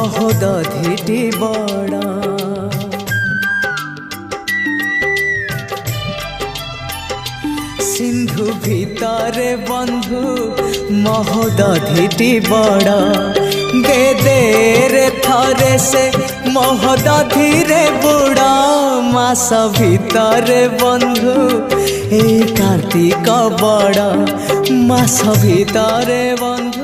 महोदधिटी बड़ा। सिंधु भितरे बंधु महोदधिटी बड़ा। दे दे रे थरे से महोदधि रे बुड़ा। मास भितरे बंधु ए कार्तिक बड़ा। मास भितरे बंधु